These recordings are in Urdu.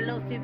LOC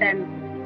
10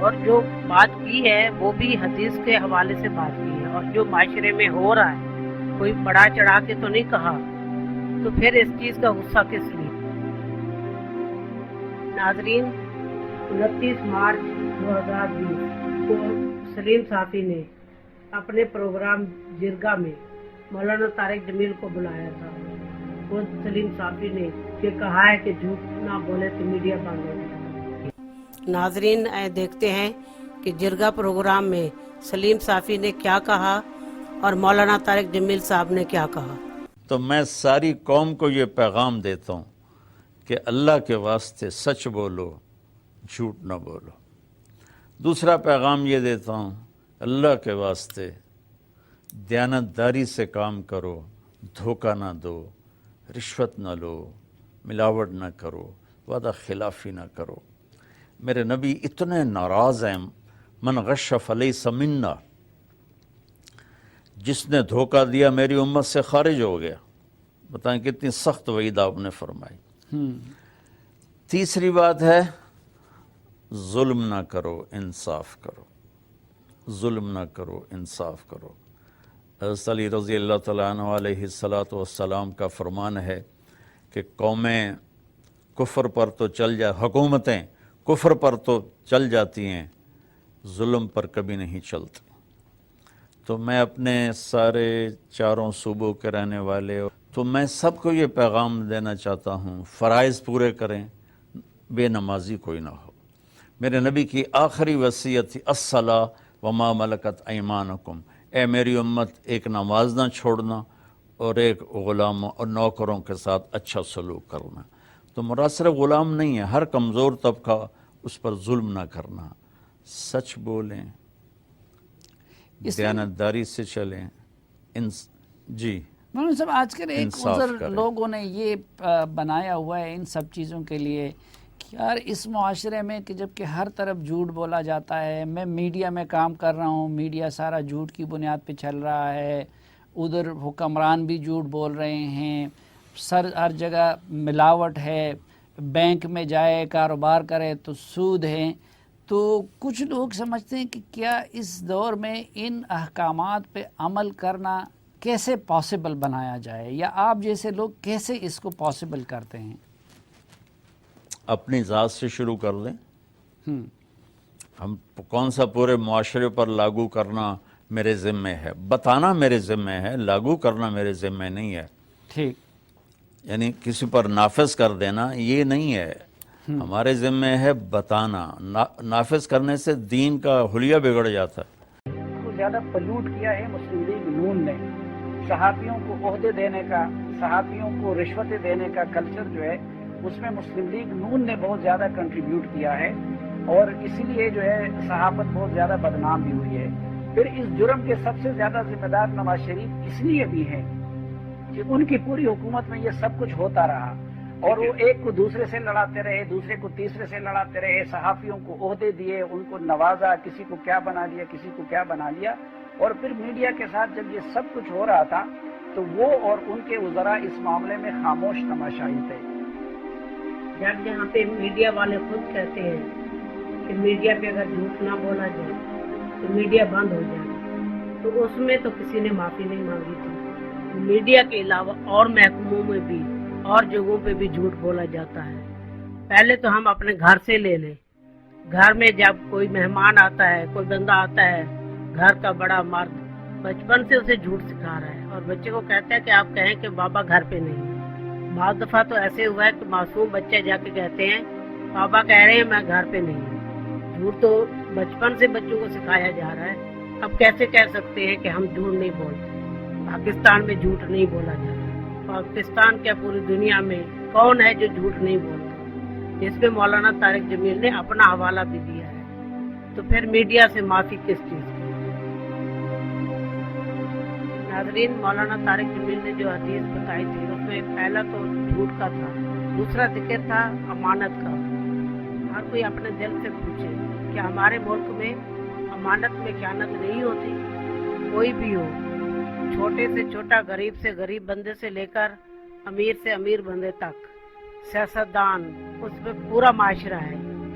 اور جو بات کی ہے وہ بھی حدیث کے حوالے سے بات کی ہے، اور جو معاشرے میں ہو رہا ہے کوئی بڑا چڑھا کے تو نہیں کہا، تو پھر اس چیز کا غصہ کس لیے؟ ناظرین، 29 مارچ 2020 کو سلیم صافی نے اپنے پروگرام جرگہ میں مولانا طارق جمیل کو بلایا تھا۔ وہ سلیم صافی نے یہ کہا ہے کہ جھوٹ نہ بولے تو میڈیا بند ہو جائے۔ ناظرین، دیکھتے ہیں کہ جرگہ پروگرام میں سلیم صافی نے کیا کہا اور مولانا طارق جمیل صاحب نے کیا کہا۔ تو میں ساری قوم کو یہ پیغام دیتا ہوں کہ اللہ کے واسطے سچ بولو، جھوٹ نہ بولو۔ دوسرا پیغام یہ دیتا ہوں، اللہ کے واسطے دیانتداری سے کام کرو، دھوکہ نہ دو، رشوت نہ لو، ملاوٹ نہ کرو، وعدہ خلافی نہ کرو۔ میرے نبی اتنے ناراض ہیں، من غش فلیس منا، جس نے دھوکہ دیا میری امت سے خارج ہو گیا۔ بتائیں کتنی سخت وعید آپ نے فرمائی۔ تیسری بات ہے، ظلم نہ کرو، انصاف کرو، ظلم نہ کرو، انصاف کرو۔ حضرت علی رضی اللہ تعالیٰ عنہ علیہ السلام کا فرمان ہے کہ قومیں کفر پر تو چل حکومتیں کفر پر تو چل جاتی ہیں، ظلم پر کبھی نہیں چلتی۔ تو میں اپنے سارے چاروں صوبوں کے رہنے والے تو میں سب کو یہ پیغام دینا چاہتا ہوں، فرائض پورے کریں، بے نمازی کوئی نہ ہو۔ میرے نبی کی آخری وصیت تھی، الصلاۃ وما ملکت ایمانکم، اے میری امت ایک نماز نہ چھوڑنا اور ایک غلاموں اور نوکروں کے ساتھ اچھا سلوک کرنا۔ تو مراد صرف غلام نہیں ہے، ہر کمزور طبقہ اس پر ظلم نہ کرنا، سچ بولیں، دیانتداری سے چلیں۔ جی مولانا صاحب، آج کل ایک انصاف عذر کریں۔ لوگوں نے یہ بنایا ہوا ہے ان سب چیزوں کے لیے کہ یار اس معاشرے میں کہ جب کہ ہر طرف جھوٹ بولا جاتا ہے، میں میڈیا میں کام کر رہا ہوں، میڈیا سارا جھوٹ کی بنیاد پہ چل رہا ہے، ادھر حکمران بھی جھوٹ بول رہے ہیں، ہر جگہ ملاوٹ ہے، بینک میں جائے کاروبار کرے تو سود ہیں، تو کچھ لوگ سمجھتے ہیں کہ کیا اس دور میں ان احکامات پہ عمل کرنا کیسے پاسبل بنایا جائے، یا آپ جیسے لوگ کیسے اس کو پاسبل کرتے ہیں؟ اپنی ذات سے شروع کر دیں۔ ہم کون سا پورے معاشرے پر لاگو کرنا میرے ذمے ہے، بتانا میرے ذمے ہے، لاگو کرنا میرے ذمے نہیں ہے۔ ٹھیک، یعنی کسی پر نافذ کر دینا یہ نہیں ہے، ہمارے ذمے ہے بتانا۔ نافذ کرنے سے دین کا حلیہ بگڑ جاتا ہے۔ کو زیادہ پلیوٹ کیا ہے مسلم لیگ نون نے، صحافیوں کو عہدے دینے کا، صحافیوں کو رشوتیں دینے کا کلچر جو ہے اس میں مسلم لیگ نون نے بہت زیادہ کنٹریبیوٹ کیا ہے، اور اسی لیے جو ہے صحافت بہت زیادہ بدنام بھی ہوئی ہے۔ پھر اس جرم کے سب سے زیادہ ذمہ دار نواز شریف اس لیے بھی ہیں کہ ان کی پوری حکومت میں یہ سب کچھ ہوتا رہا، اور وہ ایک کو دوسرے سے لڑاتے رہے، دوسرے کو تیسرے سے لڑاتے رہے، صحافیوں کو عہدے دیے، ان کو نوازا، کسی کو کیا بنا لیا، کسی کو کیا بنا لیا، اور پھر میڈیا کے ساتھ جب یہ سب کچھ ہو رہا تھا تو وہ اور ان کے وزراء اس معاملے میں خاموش تماشائی تھے۔ جب یہاں پہ میڈیا والے خود کہتے ہیں کہ میڈیا پہ اگر جھوٹ نہ بولا جائے تو میڈیا بند ہو جائے، تو اس میں تو کسی نے معافی نہیں مانگی تھی۔ میڈیا کے علاوہ اور محکموں میں بھی اور جگہوں پہ بھی جھوٹ بولا جاتا ہے۔ پہلے تو ہم اپنے گھر سے لے لیں، گھر میں جب کوئی مہمان آتا ہے، کوئی بندہ آتا ہے، گھر کا بڑا مرد بچپن سے اسے جھوٹ سکھا رہا ہے، اور بچے کو کہتا ہے کہ آپ کہیں کہ بابا گھر پہ نہیں ہے۔ بعض دفعہ تو ایسے ہوا ہے کہ معصوم بچے جا کے کہتے ہیں بابا کہہ رہے ہیں میں گھر پہ نہیں ہوں۔ جھوٹ تو بچپن سے بچوں کو سکھایا جا رہا ہے، اب کیسے کہہ سکتے ہیں کہ ہم جھوٹ نہیں بولتے؟ پاکستان میں جھوٹ نہیں بولا جاتا۔ پاکستان کیا پوری دنیا میں کون ہے جو جھوٹ نہیں بولتا؟ اس میں مولانا طارق جمیل نے اپنا حوالہ بھی دیا ہے، تو پھر میڈیا سے معافی کس چیز کی؟ ناظرین، مولانا طارق جمیل نے جو حدیث بتائی تھی اس میں پہلا تو جھوٹ کا تھا، دوسرا ذکر تھا امانت کا۔ ہر کوئی اپنے دل سے پوچھے کہ ہمارے ملک میں امانت میں خیانت نہیں ہوتی؟ کوئی بھی ہو، چھوٹے سے چھوٹا، غریب سے غریب بندے سے لے کر امیر سے امیر بندے تک، سیاستدان، اس پہ پورا معاشرہ ہے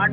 8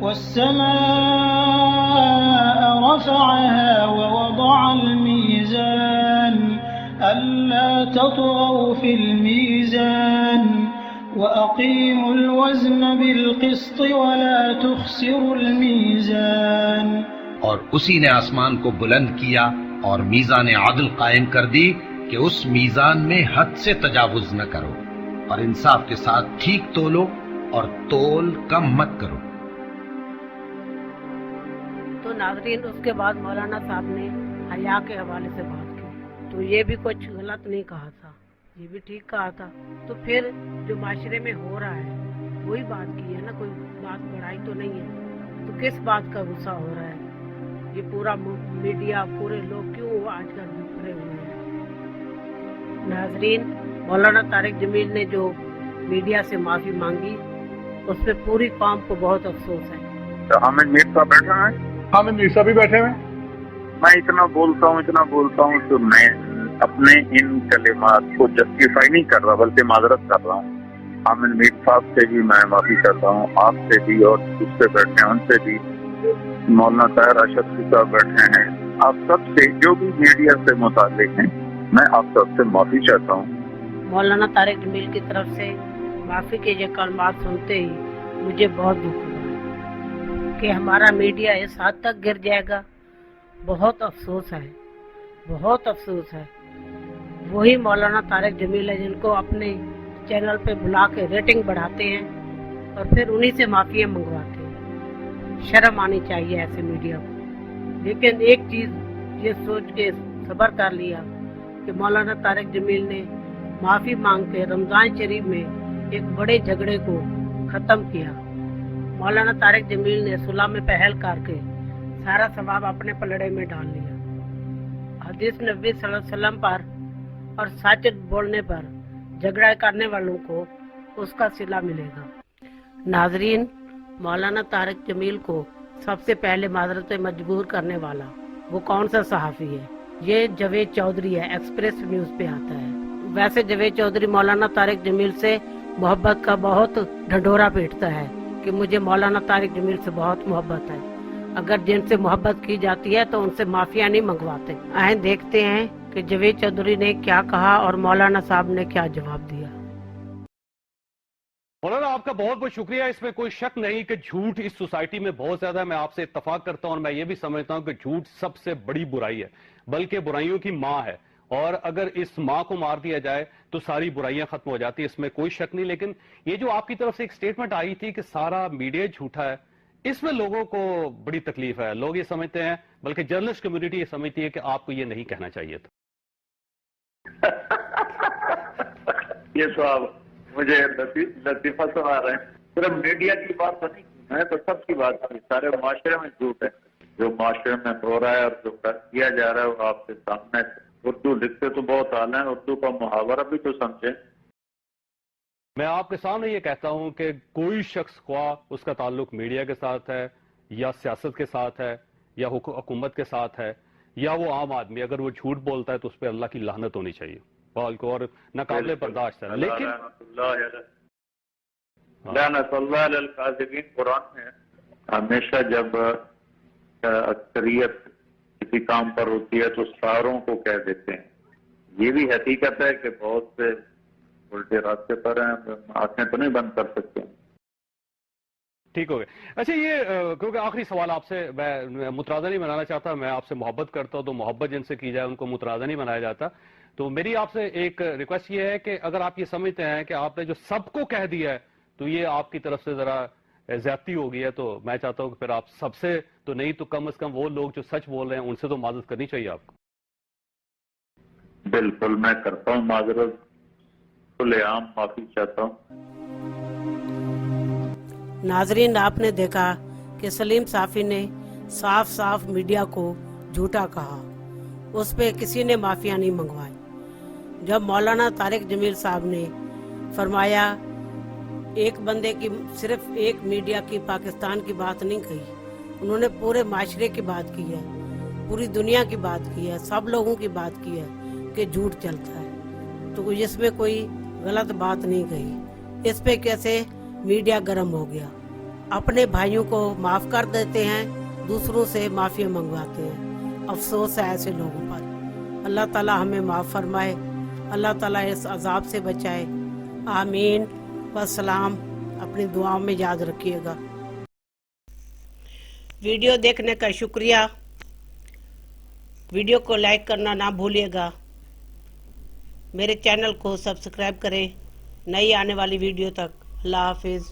والسماء رفعها ووضع الميزان ألا تطغوا في الميزان وأقيموا الوزن بالقسط ولا تخسروا الميزان. اور اسی نے آسمان کو بلند کیا اور میزان عدل قائم کر دی کہ اس میزان میں حد سے تجاوز نہ کرو اور انصاف کے ساتھ ٹھیک تولو اور تول کم مت کرو. تو ناظرین اس کے بعد مولانا صاحب نے حیا کے حوالے سے بات کی، تو یہ بھی کچھ غلط نہیں کہا تھا، یہ بھی ٹھیک کہا تھا. تو پھر جو معاشرے میں ہو رہا ہے وہی بات کی ہے نا، کوئی بات بڑھائی تو نہیں ہے. تو کس بات کا غصہ ہو رہا ہے؟ یہ پورا میڈیا، پورے لوگ کیوں آج کل بکھرے ہوئے ہیں؟ ناظرین، مولانا طارق جمیل نے جو میڈیا سے معافی مانگی اس پہ پوری قوم کو بہت افسوس ہے. حامد میر صاحب بیٹھے ہیں، حامد میر صاحب بھی بیٹھے ہوئے. میں اتنا بولتا ہوں تو میں اپنے ان کلمات کو جسٹیفائی نہیں کر رہا بلکہ معذرت کر رہا ہوں. حامد میر صاحب سے بھی میں معافی کرتا ہوں، آپ سے بھی، اور دوسرے بیٹھے ہیں ان سے بھی، مولانا طاہر اشرف صاحب بیٹھے ہیں، آپ سب سے جو بھی میڈیا سے متعلق ہیں، میں آپ سب سے معافی چاہتا ہوں. مولانا طارق جمیل کی طرف سے معافی کے یہ کلمات سنتے ہی مجھے بہت دکھ ہوا کہ ہمارا میڈیا اس حد تک گر جائے گا. بہت افسوس ہے، بہت افسوس ہے. وہی مولانا طارق جمیل ہے جن کو اپنے چینل پہ بلا کے ریٹنگ بڑھاتے ہیں اور پھر انہی سے معافیاں منگواتے ہیں. شرم آنی چاہیے ایسے میڈیا کو. لیکن ایک چیز یہ سوچ کے صبر کر لیا کہ مولانا طارق جمیل نے معافی مانگ کے رمضان شریف میں ایک بڑے جھگڑے کو ختم کیا. مولانا طارق جمیل نے صلح میں پہل کر کے سارا ثواب اپنے پلڑے میں ڈال لیا. حدیث نبی صلی اللہ علیہ وسلم پر اور سچ بولنے پر جھگڑا کرنے والوں کو اس کا صلہ ملے گا. ناظرین، مولانا طارق جمیل کو سب سے پہلے معذرت مجبور کرنے والا وہ کون سا صحافی ہے؟ یہ جاوید چودھری ہے، ایکسپریس نیوز پہ آتا ہے. ویسے جاوید چودھری مولانا طارق جمیل سے محبت کا بہت ڈھنڈورا پیٹتا ہے کہ مجھے مولانا طارق جمیل سے بہت محبت ہے. اگر جن سے محبت کی جاتی ہے تو ان سے معافیاں نہیں منگواتے. آئیں دیکھتے ہیں کہ جاوید چودھری نے کیا کہا اور مولانا صاحب نے کیا جواب دیا. مولانا آپ کا بہت بہت شکریہ. اس میں کوئی شک نہیں کہ جھوٹ اس سوسائٹی میں بہت زیادہ ہے. میں آپ سے اتفاق کرتا ہوں اور میں یہ بھی سمجھتا ہوں کہ جھوٹ سب سے بڑی برائی ہے, بلکہ برائیوں کی ماں ہے, اور اگر اس ماں کو مار دیا جائے تو ساری برائیاں ختم ہو جاتی ہیں, اس میں کوئی شک نہیں. لیکن یہ جو آپ کی طرف سے ایک سٹیٹمنٹ آئی تھی کہ سارا میڈیا جھوٹا ہے, اس میں لوگوں کو بڑی تکلیف ہے. لوگ یہ سمجھتے ہیں, بلکہ جرنلسٹ کمیونٹی یہ سمجھتی ہے کہ آپ کو یہ نہیں کہنا چاہیے تھا. یہ تو آپ مجھے لطیفہ سنا رہے ہیں. صرف میڈیا کی بات نہیں ہے تو سب کی بات ہے. سارے معاشرے میں جھوٹ ہے. جو معاشرے میں ہو رہا ہے اور جو کیا جا رہا ہے وہ آپ کے سامنے. اردو لکھتے تو بہت اعلیٰ ہیں, اردو کا محاورہ بھی تو سمجھیں. میں آپ کے سامنے یہ کہتا ہوں کہ کوئی شخص خواہ اس کا تعلق میڈیا کے ساتھ ہے یا سیاست کے ساتھ ہے یا حکومت کے ساتھ ہے یا وہ عام آدمی, اگر وہ جھوٹ بولتا ہے تو اس پہ اللہ کی لعنت ہونی چاہیے اور ناقابل برداشت ہے. لیکن لعنت اللہ علی الکاذبین. قرآن میں ہمیشہ جب اکثریت کسی کام پر ہوتی ہے تو ساروں کو کہہ دیتے ہیں. یہ بھی حقیقت ہے کہ بہت سے الٹے راستے پر ہیں, آنکھیں تو نہیں بند کر سکتے. ٹھیک ہو گیا. اچھا, یہ کیونکہ آخری سوال آپ سے میں متنازع نہیں بنانا چاہتا. میں آپ سے محبت کرتا ہوں تو محبت جن سے کی جائے ان کو متنازع نہیں بنایا جاتا. تو میری آپ سے ایک ریکویسٹ یہ ہے کہ اگر آپ یہ سمجھتے ہیں کہ آپ نے جو سب کو کہہ دیا ہے تو یہ آپ کی طرف سے ذرا زیادتی ہو گئی ہے, تو میں چاہتا ہوں کہ پھر آپ سب سے تو نہیں تو کم از کم وہ لوگ جو سچ بول رہے ہیں ان سے تو معذرت کرنی چاہیے آپ کو. بالکل میں کرتا ہوں معذرت, کھلے عام معافی چاہتا ہوں. ناظرین, آپ نے دیکھا کہ سلیم صافی نے صاف صاف میڈیا کو جھوٹا کہا, اس پہ کسی نے معافیاں نہیں منگوائی. جب مولانا طارق جمیل صاحب نے فرمایا ایک بندے کی, صرف ایک میڈیا کی, پاکستان کی بات نہیں کہی, انہوں نے پورے معاشرے کی بات کی ہے, پوری دنیا کی بات کی ہے, سب لوگوں کی بات کی ہے کہ جھوٹ چلتا ہے. تو اس میں کوئی غلط بات نہیں کہی. اس پہ کیسے میڈیا گرم ہو گیا, اپنے بھائیوں کو معاف کر دیتے ہیں, دوسروں سے معافی منگواتے ہیں. افسوس ہے ایسے لوگوں پر. اللہ تعالی ہمیں معاف فرمائے, اللہ تعالی اس عذاب سے بچائے. آمین. والسلام. اپنی دعاؤں میں یاد رکھیے گا. ویڈیو دیکھنے کا شکریہ. ویڈیو کو لائک کرنا نہ بھولیے گا. میرے چینل کو سبسکرائب کریں نئی آنے والی ویڈیو تک. اللہ حافظ.